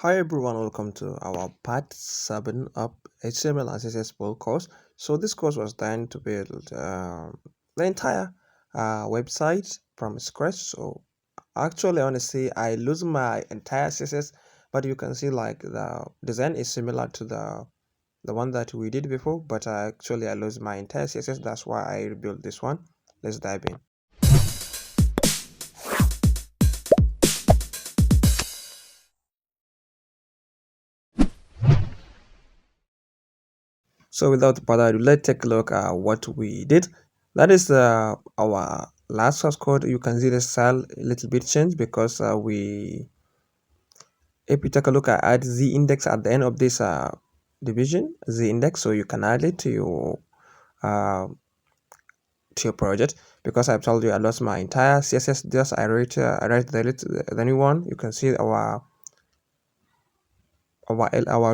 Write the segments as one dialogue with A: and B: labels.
A: Hi everyone, welcome to our part 7 of HTML and CSS full course. So this course was designed to build the entire website from scratch. So actually I want to say I lose my entire CSS, but you can see like the design is similar to the one that we did before, but actually I lose my entire CSS. That's why I rebuilt this one. Let's dive in. So without further ado, let's take a look at what we did. That is our last source code. You can see the style a little bit changed because if you take a look at add z index at the end of this division, z index, so you can add it uh, to your project. Because I've told you I lost my entire CSS, just I write the new one. You can see our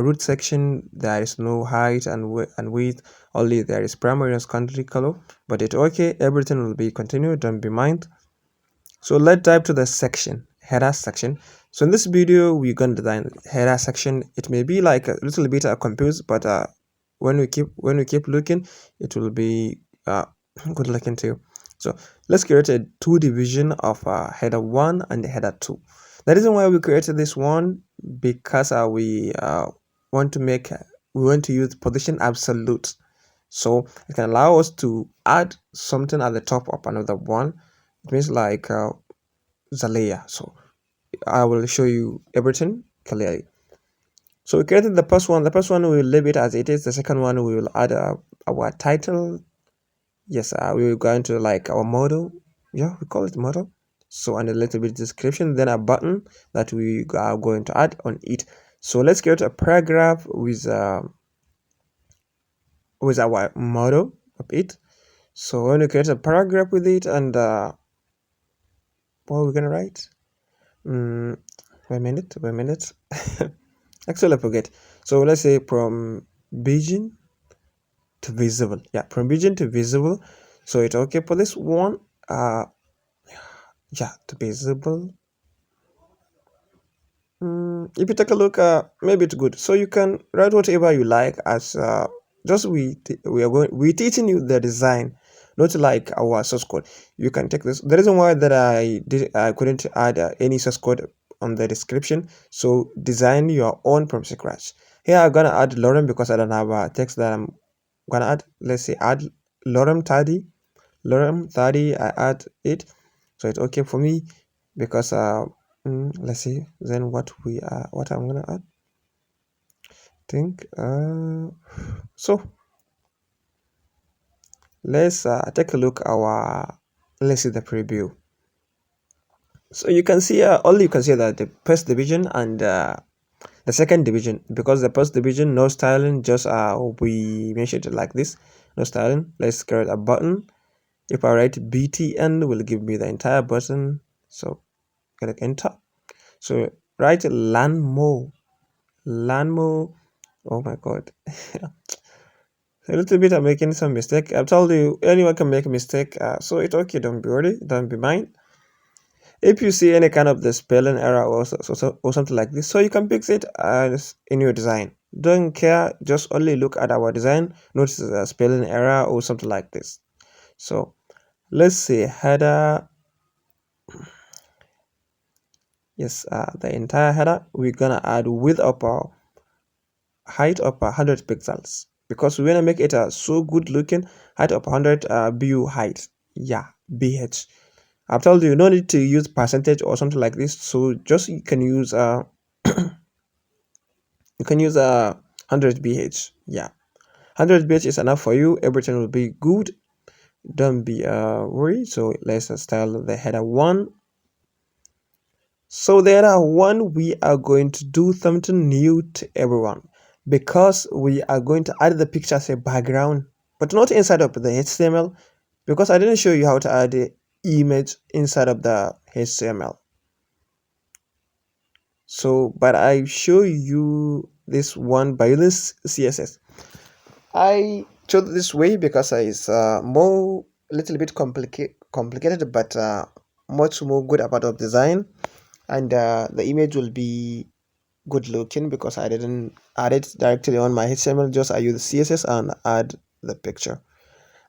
A: root section. There is no height and width, only there is primary and secondary color, but it's okay, everything will be continued, don't be mind. So let's dive to the section, header section. So in this video we're going to design header section. It may be like a little bit confused, but when we keep looking, it will be good looking too. So let's create a two division of header 1 and header 2. The reason why we created this one, because we want to use position absolute, so it can allow us to add something at the top of another one. It means like the layer. So I will show you everything clearly. So we created the first one. The first one we will leave it as it is. The second one we will add our title. Yes, we're going to like our model. Yeah, we call it model. So and a little bit description, then a button that we are going to add on it. So let's create a paragraph with our model of it. So when we create a paragraph with it, and what are we gonna write? Wait a minute. Actually, I forget. So let's say from vision to visible. Yeah, from vision to visible. So it's okay for this one. Yeah, to visible. If you take a look, maybe it's good. So you can write whatever you like, as just we teaching you the design, not like our source code. You can take this. The reason why that I couldn't add any source code on the description, so design your own from scratch. Here I'm gonna add lorem because I don't have a text that I'm gonna add. Let's say add lorem 30. I add it, so it's okay for me because let's see then what I'm gonna add. Think so let's take a look let's see the preview. So you can see only you can see that the first division and the second division, because the first division no styling, just we mentioned it like this, no styling. Let's create a button. If I write btn, will give me the entire button. So click enter. So write learn more. Oh my god. A little bit I'm making some mistake. I've told you anyone can make a mistake, so it's okay, don't be worried, don't be mind. If you see any kind of the spelling error or something like this, so you can fix it in your design. Don't care, just only look at our design, notice a spelling error or something like this. So let's say header. Yes, the entire header we're gonna add width of height of 100 pixels, because we want to make it so good looking. Height of 100 bu height. Yeah, bh. I've told you no need to use percentage or something like this, so just you can use 100 bh. Yeah, 100 bh is enough for you. Everything will be good, don't be worried. So let's style the header 1. So there are one, we are going to do something new to everyone, because we are going to add the picture as a background, but not inside of the HTML, because I didn't show you how to add the image inside of the HTML. So, but I show you this one by this CSS. I chose this way because it's more a little bit complicated, but much more good about the design, and the image will be good looking because I didn't add it directly on my HTML. Just I use CSS and add the picture.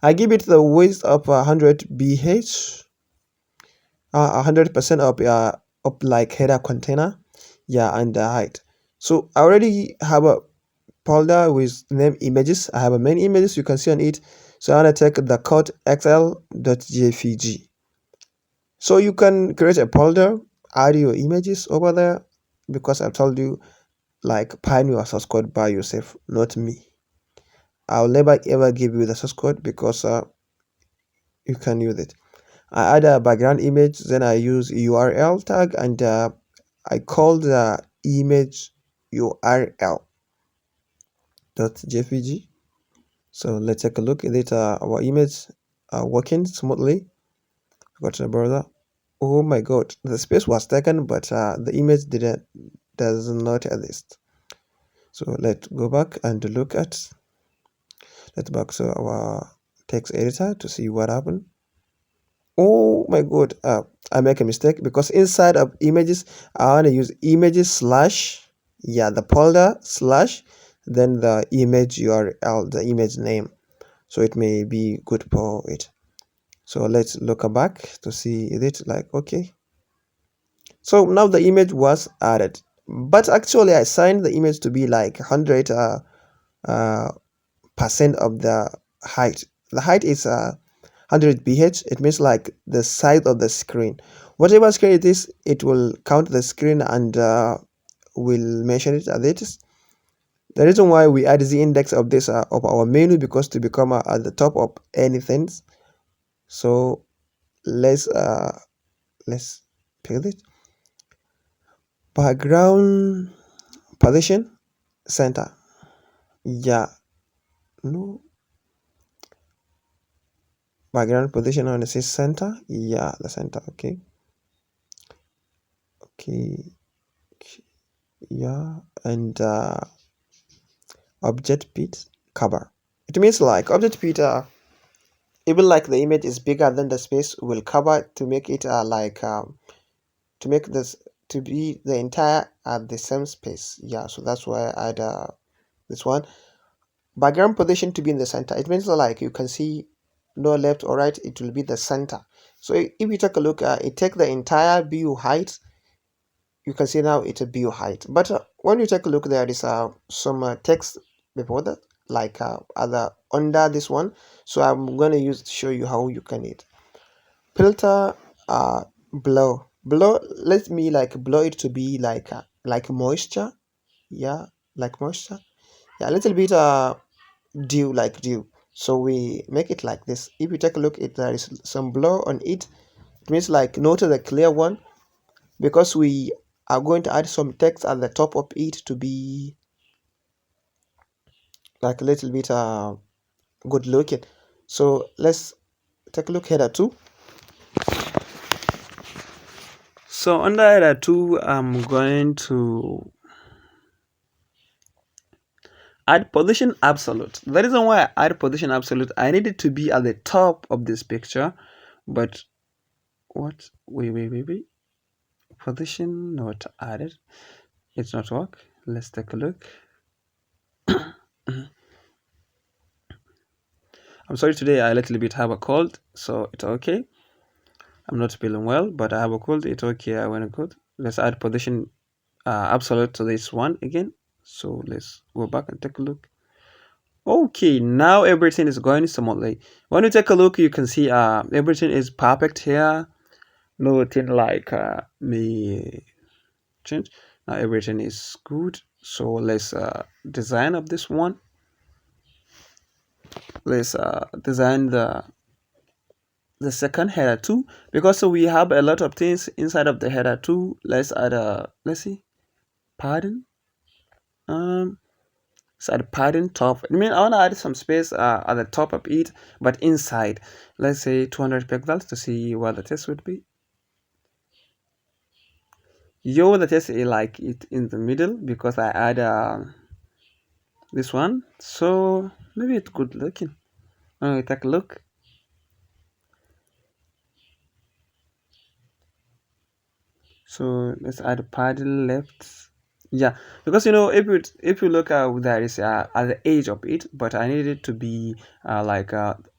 A: I give it the width of 100 bh, 100% up like header container, yeah, and the height. So I already have a folder with name images. I have a main images you can see on it. So I want to take the code xl.jpg. So you can create a folder, add your images over there, because I told you, like, find your source code by yourself, not me. I'll never ever give you the source code because you can use it. I add a background image, then I use URL tag, and I call the image url.jpg. So let's take a look at it. Our image working smoothly. Got a brother. Oh my god, the space was taken, but the image does not exist. So let's go back and look at. Let's back to our text editor to see what happened. Oh my god, I make a mistake because inside of images I want to use images slash, yeah, the folder slash, then the image URL, the image name, so it may be good for it. So let's look back to see it. Like, okay, so now the image was added, but actually I signed the image to be like 100 percent of the height. The height is 100 ph. It means like the size of the screen. Whatever screen it is, it will count the screen and will mention it as it is. The reason why we add the index of this of our menu, because to become at the top of anything. So let's pick it. Background position center. Yeah, no, background position on the center. Yeah, the center. Okay, okay, yeah, and object bit cover. It means like object bit, even like the image is bigger than the space, will cover to make it to make this to be the entire at the same space. Yeah, so that's why I add this one. Background position to be in the center. It means like you can see no left or right, it will be the center. So if you take a look, it take the entire view height. You can see now it's a view height, but when you take a look, there is some text before that, like other under this one. So I'm going to use to show you how you can it filter blow. Let me like blow it to be like moisture. Yeah, like moisture. Yeah, a little bit dew, like dew. So we make it like this. If you take a look, there is some blur on it. It means like not the clear one, because we are going to add some text at the top of it to be like a little bit good looking. So let's take a look header 2. So under header 2, I'm going to add position absolute. The reason why I add position absolute, I need it to be at the top of this picture, but what, wait, position not added, it's not work. Let's take a look. I'm sorry, today I a little bit have a cold, so it's okay. I'm not feeling well, but I have a cold. It's okay. I want to go. Let's add position absolute to this one again. So let's go back and take a look. Okay, now everything is going smoothly. When you take a look, you can see everything is perfect here. Nothing like me change. Now everything is good. So let's design of this one. Let's design the second header too, because we have a lot of things inside of the header too. Let's add let's see, padding. Let's add padding top. I mean, I want to add some space at the top of it, but inside, let's say 200 pixels to see what the text would be. The text is like it in the middle because I add this one, so maybe it's good looking. Take a look. So let's add padding left. Yeah, because if you look there is at the edge of it, but I need it to be like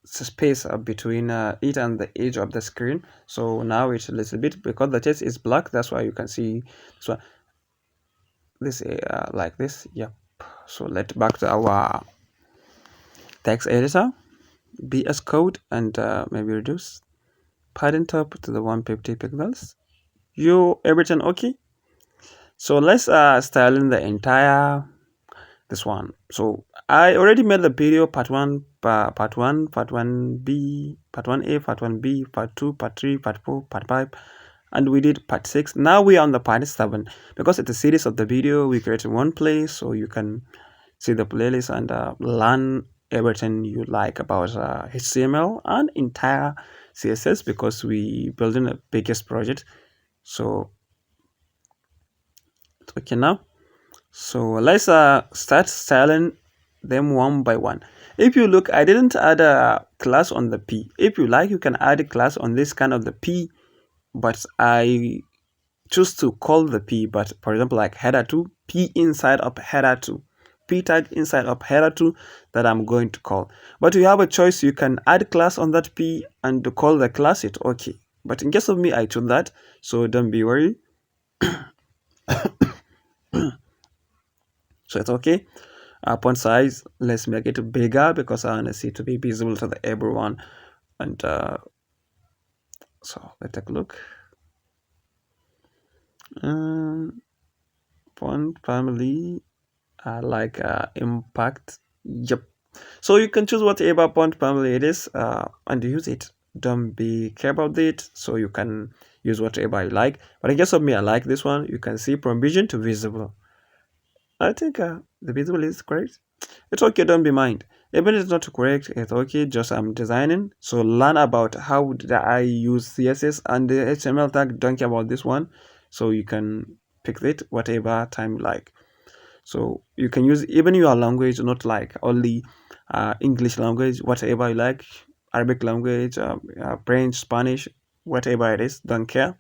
A: space between it and the edge of the screen. So now it's a little bit because the text is black. That's why you can see so this like this. Yep. So let's back to our text editor, VS Code, and maybe reduce padding top to the 150 pixels. You everything okay? So let's style in the entire this one. So I already made the video part 1b, part 1a, part 1b, part 2, part 3, part 4, part 5, and we did part 6. Now we are on the part 7 because it's a series of the video we create in one place, so you can see the playlist and learn everything you like about HTML and entire CSS because we building the biggest project. So okay now. So let's start styling them one by one. If you look, I didn't add a class on the P. If you like, you can add a class on this kind of the P, but I choose to call the P, but for example, like header 2, P inside of header 2, P tag inside of header 2 that I'm going to call. But you have a choice, you can add class on that P and to call the class it, okay. But in case of me, I chose that, so don't be worried. So it's okay. Font size, let's make it bigger because I want to see it to be visible to the everyone. And so let's take a look. Font family, like impact. Yep. So you can choose whatever font family it is and use it. Don't be care about it. So you can use whatever you like. But in case of me, I like this one. You can see from vision to visible. I think the visible is correct. It's okay, don't be mind. Even if it's not correct, it's okay, just I'm designing. So learn about how did I use CSS and the HTML tag, don't care about this one. So you can pick it whatever time you like. So you can use even your language, not like only English language, whatever you like, Arabic language, French, Spanish, whatever it is, don't care.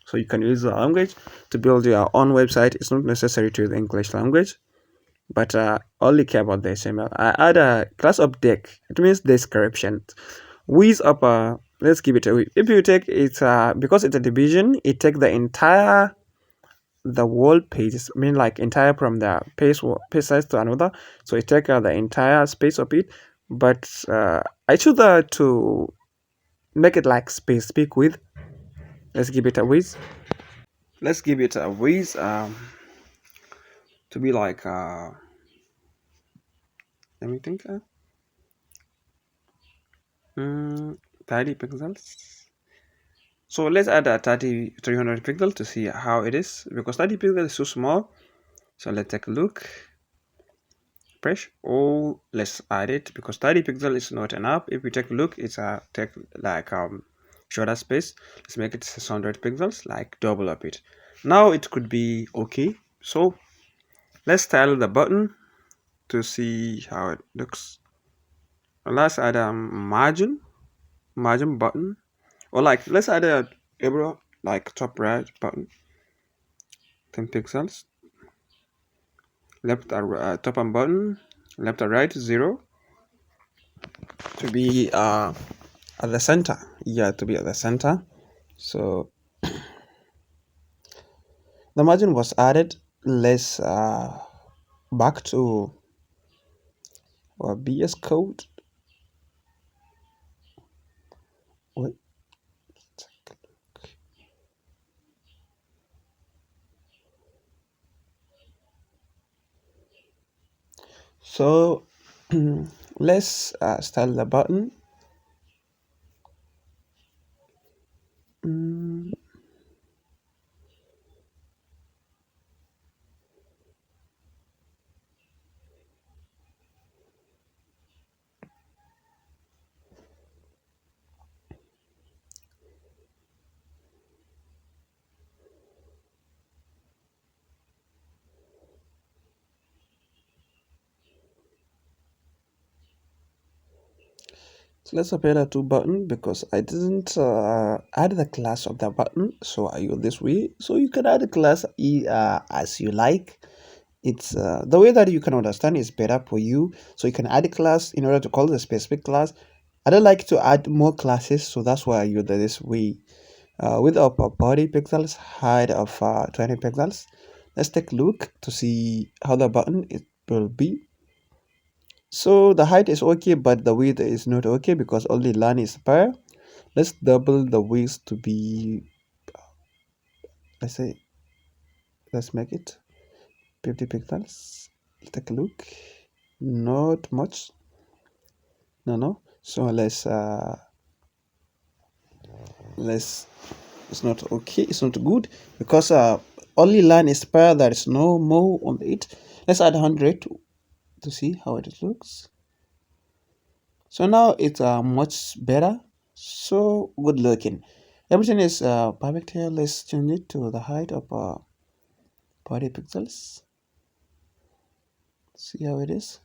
A: So you can use the language to build your own website. It's not necessary to use the English language, but only care about the HTML. I add a class of deck. It means description. Width of let's give it a width. If you take it because it's a division, it takes the entire the whole pages. I mean like entire from the page size to another. So it takes the entire space of it. But I choose to make it like specific width. Let's give it a width. Let's give it a width to be like let me think. 30 pixels. So let's add a 300 pixels to see how it is because 30 pixels is too small. So let's take a look. Press. Oh, let's add it because 30 pixels is not enough. If we take a look, it's a take like shorter space. Let's make it 600 pixels, like double of it. Now it could be okay. So let's style the button to see how it looks. Let's add a margin button, or like let's add a arrow like top right button, 10 pixels. Left top and button, left or right 0 to be at the center. Yeah, to be at the center. So the margin was added. Let's back to our VS Code. Wait. So let's style the button. Mm, So let's apply that to button because I didn't add the class of the button, so I use this way. So you can add the class as you like. It's the way that you can understand is better for you. So you can add a class in order to call the specific class. I don't like to add more classes, so that's why I use this way. With our body pixels, height of 20 pixels. Let's take a look to see how the button it will be. So the height is okay, but the width is not okay because only line is bare. Let's double the width to be, let's say, let's make it 50 pixels. Let's take a look. Not much. No. So let's it's not okay, it's not good because only line is bare, there is no more on it. Let's add 100 to see how it looks. So now it's much better, so good looking. Everything is perfect here. Let's change it to the height of 40 pixels. See how it is.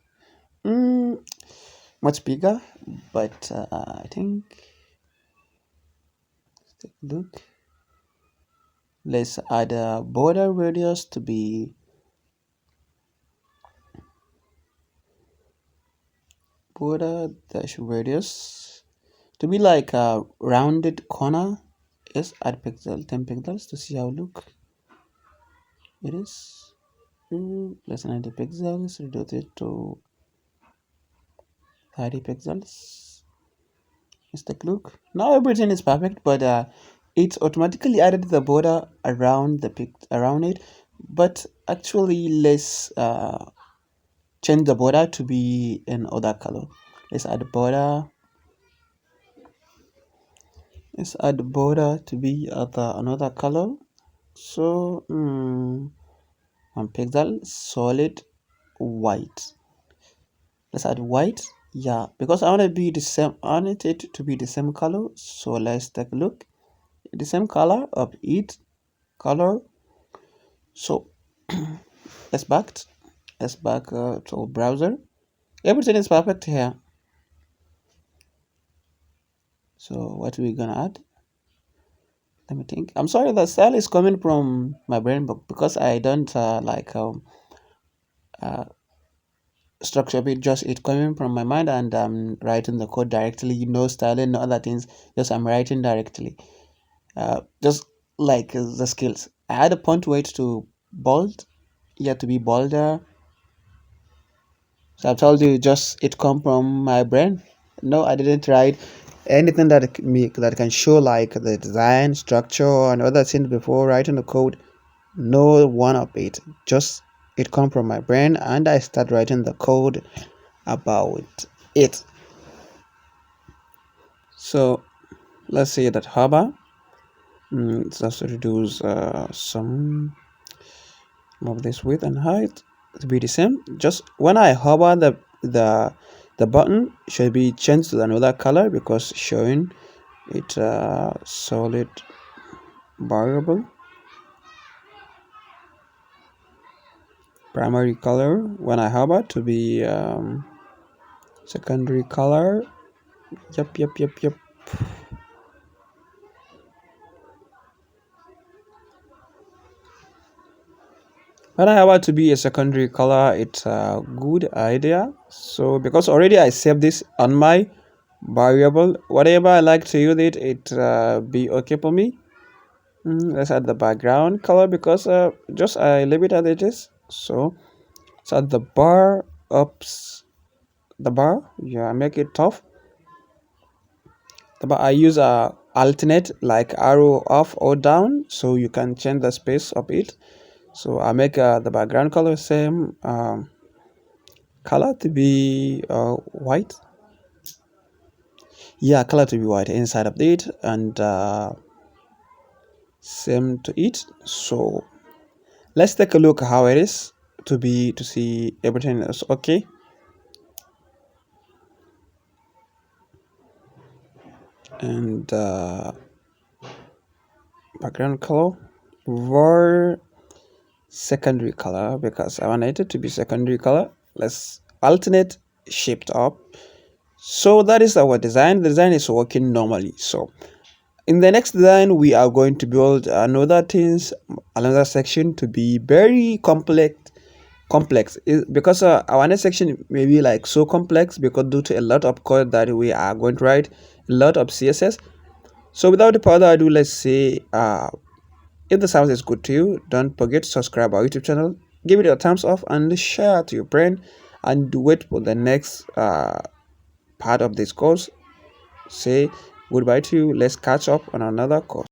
A: Much bigger, but I think, let's take a look. Let's add a border radius to be border dash radius to be like a rounded corner. Yes, add pixel 10 pixels to see how look it is. Less than 90 pixels, reduce it to 30 pixels. Let's take a look. Now everything is perfect, but it automatically added the border around around it. But actually, let's change the border to be in other color. Let's add border. Let's add the border to be another color. So 1 pixel solid white. Let's add white. Yeah, because I want to be the same. I want it to be the same color. So let's take a look. The same color of each color. So let's back. Let's back to our browser. Everything is perfect here. So what are we gonna add? Let me think. I'm sorry, the style is coming from my brain, but because I don't structure bit, just it coming from my mind, and I'm writing the code directly, no styling, no other things, just I'm writing directly, just like the skills. I had a point weight to bold, yeah, to be bolder. So I told you, just it come from my brain. No, I didn't write anything that can show like the design structure and other things before writing the code. No one of it, just it come from my brain, and I start writing the code about it. So let's say that hover, just reduce some of this width and height to be the same. Just when I hover, the button should be changed to another color because showing it solid variable. Primary color when I hover to be secondary color. Yep. When I have to be a secondary color, it's a good idea. So because already I saved this on my variable, whatever I like to use it be okay for me. Let's add the background color because just I leave it as it is. So let's add the bar ups, the bar. Yeah, make it tough. The bar I use a alternate like arrow up or down, so you can change the space of it. So I make the background color same color to be white. Yeah, color to be white inside of it, and same to it. So let's take a look how it is to see everything is okay. And background color var secondary color because I want it to be secondary color. Let's alternate shift up. So that is our design. The design is working normally. So in the next design, we are going to build another section to be very complex because our next section may be like so complex because due to a lot of code that we are going to write, a lot of CSS. So without further ado, let's say if the sound is good to you, don't forget to subscribe our YouTube channel, give it a thumbs up and share to your friend, and wait for the next part of this course. Say goodbye to you. Let's catch up on another course.